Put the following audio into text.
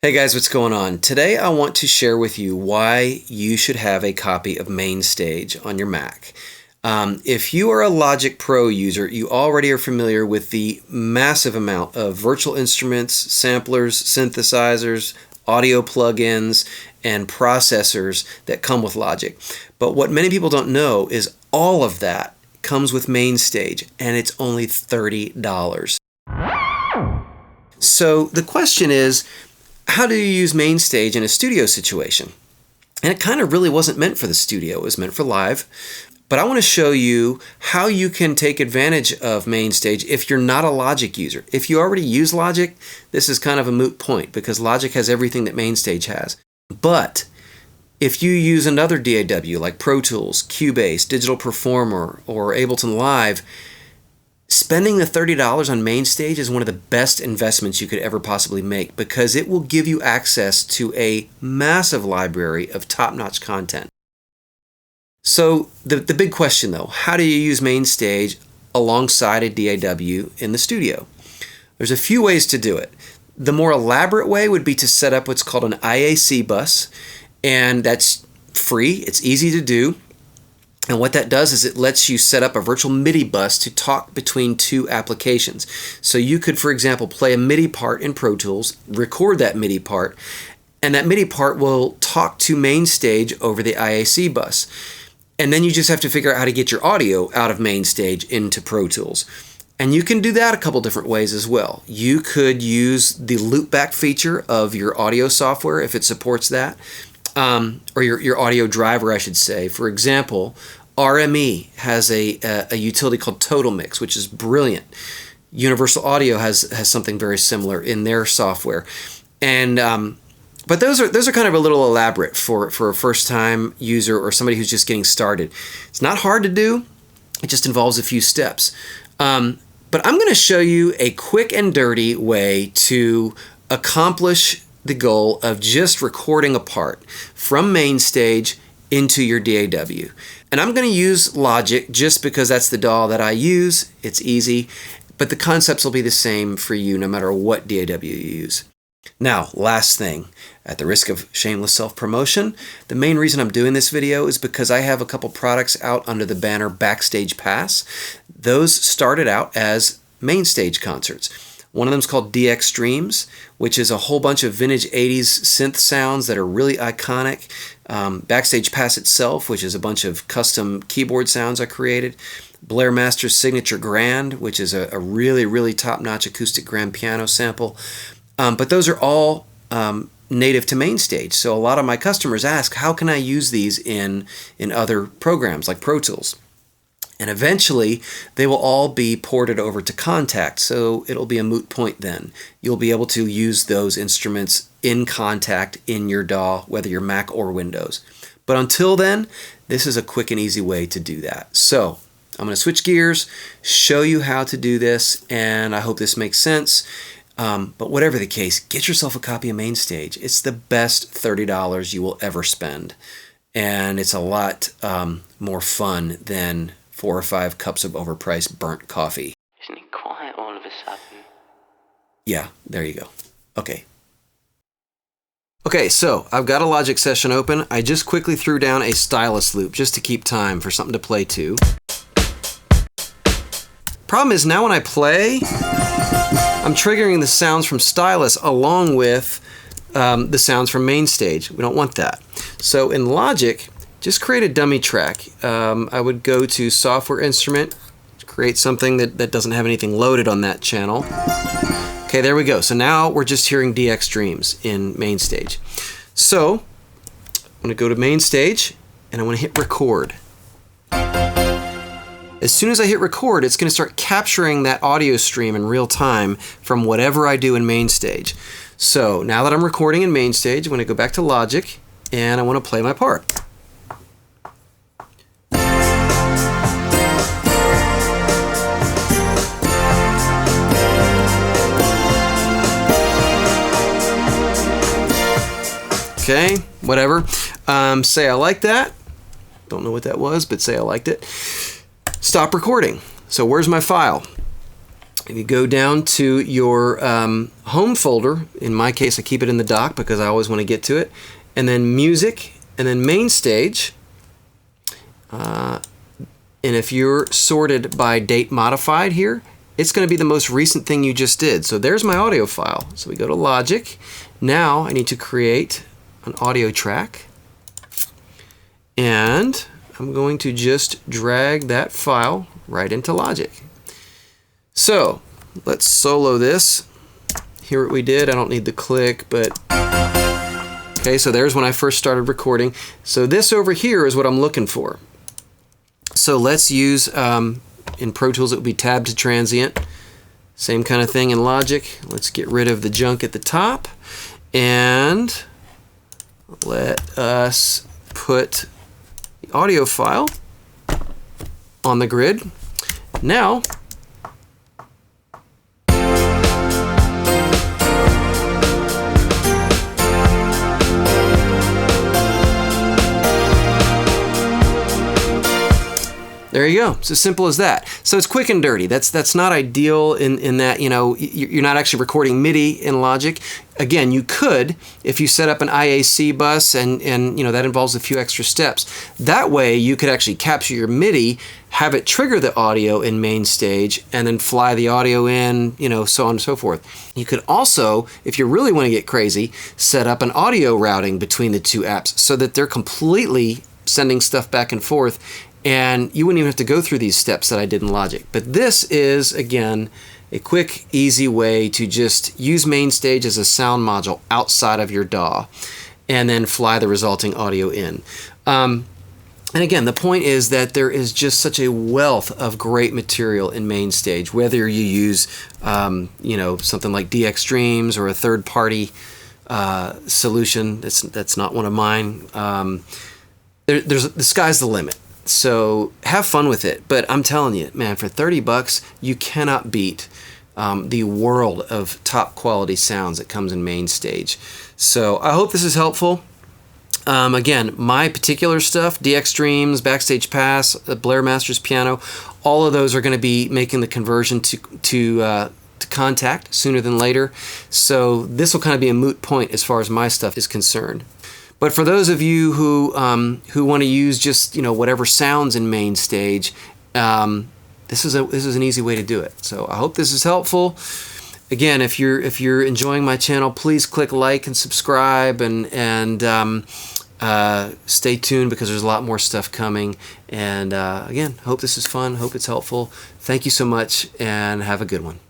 Hey guys, what's going on? Today I want to share with you why you should have a copy of MainStage on your Mac. If you are a Logic Pro user, you already are familiar with the massive amount of virtual instruments, samplers, synthesizers, audio plugins, and processors that come with Logic. But what many people don't know is all of that comes with MainStage, and it's only $30. So the question is, how do you use MainStage in a studio situation? And it kind of really wasn't meant for the studio, it was meant for live. But I want to show you how you can take advantage of MainStage if you're not a Logic user. If you already use Logic, this is kind of a moot point because Logic has everything that MainStage has. But if you use another DAW like Pro Tools, Cubase, Digital Performer, or Ableton Live, spending the $30 on MainStage is one of the best investments you could ever possibly make because it will give you access to a massive library of top-notch content. So the big question though, how do you use MainStage alongside a DAW in the studio? There's a few ways to do it. The more elaborate way would be to set up what's called an IAC bus, and that's free, it's easy to do. And what that does is it lets you set up a virtual MIDI bus to talk between two applications. So you could, for example, play a MIDI part in Pro Tools, record that MIDI part, and that MIDI part will talk to MainStage over the IAC bus. And then you just have to figure out how to get your audio out of MainStage into Pro Tools. And you can do that a couple different ways as well. You could use the loopback feature of your audio software if it supports that. Or your audio driver, I should say. For example, RME has a utility called Total Mix, which is brilliant. Universal Audio has something very similar in their software, and but those are kind of a little elaborate for a first-time user or somebody who's just getting started. It's not hard to do; it just involves a few steps. But I'm going to show you a quick and dirty way to accomplish the goal of just recording a part from MainStage into your DAW. And I'm going to use Logic just because that's the DAW that I use. It's easy, but the concepts will be the same for you no matter what DAW you use. Now, last thing, at the risk of shameless self-promotion, the main reason I'm doing this video is because I have a couple products out under the banner Backstage Pass. Those started out as MainStage concerts. One of them is called DX Streams, which is a whole bunch of vintage 80s synth sounds that are really iconic. Backstage Pass itself, which is a bunch of custom keyboard sounds I created. Blair Master's Signature Grand, which is a really, really top-notch acoustic grand piano sample. But those are all native to MainStage. So a lot of my customers ask, how can I use these in other programs like Pro Tools? And eventually, they will all be ported over to Kontakt, so it'll be a moot point then. You'll be able to use those instruments in Kontakt in your DAW, whether you're Mac or Windows. But until then, this is a quick and easy way to do that. So, I'm going to switch gears, show you how to do this, and I hope this makes sense. But whatever the case, get yourself a copy of MainStage. It's the best $30 you will ever spend. And it's a lot more fun than 4 or 5 cups of overpriced burnt coffee. Isn't it quiet all of a sudden? Yeah, there you go. Okay, so I've got a Logic session open. I just quickly threw down a stylus loop just to keep time for something to play to. Problem is now when I play, I'm triggering the sounds from stylus along with the sounds from MainStage. We don't want that. So in Logic, just create a dummy track. I would go to Software Instrument, create something that doesn't have anything loaded on that channel. Okay, there we go. So now we're just hearing DX Streams in MainStage. So I'm going to go to MainStage and I want to hit record. As soon as I hit record, it's going to start capturing that audio stream in real time from whatever I do in MainStage. So now that I'm recording in MainStage, I'm going to go back to Logic and I want to play my part. Okay, whatever. Say I like that. Don't know what that was, but say I liked it. Stop recording. So where's my file? if you go down to your home folder, in my case I keep it in the dock because I always want to get to it, and then music, and then MainStage. And if you're sorted by date modified here, it's going to be the most recent thing you just did. So there's my audio file. So we go to Logic. Now I need to create an audio track. And I'm going to just drag that file right into Logic. So let's solo this. Hear what we did. I don't need the click, but okay, so there's when I first started recording. So this over here is what I'm looking for. So let's use, in Pro Tools it would be tab to transient. Same kind of thing in Logic. Let's get rid of the junk at the top. And let us put the audio file on the grid. Now, there you go. It's as simple as that. So it's quick and dirty. That's not ideal in that, you know, you're not actually recording MIDI in Logic. Again, you could if you set up an IAC bus and you know that involves a few extra steps. That way you could actually capture your MIDI, have it trigger the audio in MainStage, and then fly the audio in, you know, so on and so forth. You could also, if you really want to get crazy, set up an audio routing between the two apps so that they're completely sending stuff back and forth. And you wouldn't even have to go through these steps that I did in Logic. But this is, again, a quick, easy way to just use MainStage as a sound module outside of your DAW and then fly the resulting audio in. And again, the point is that there is just such a wealth of great material in MainStage, whether you use you know, something like DX Streams or a third-party solution that's not one of mine. The sky's the limit. So have fun with it. But I'm telling you, man, for $30, you cannot beat the world of top quality sounds that comes in MainStage. So I hope this is helpful. Again, my particular stuff, DX Streams, Backstage Pass, Blair Masters Piano, all of those are going to be making the conversion to Contact sooner than later. So this will kind of be a moot point as far as my stuff is concerned. But for those of you who want to use just, you know, whatever sounds in MainStage, this is an easy way to do it. So I hope this is helpful. Again, if you're enjoying my channel, please click like and subscribe, and stay tuned because there's a lot more stuff coming. And again, hope this is fun. Hope it's helpful. Thank you so much, and have a good one.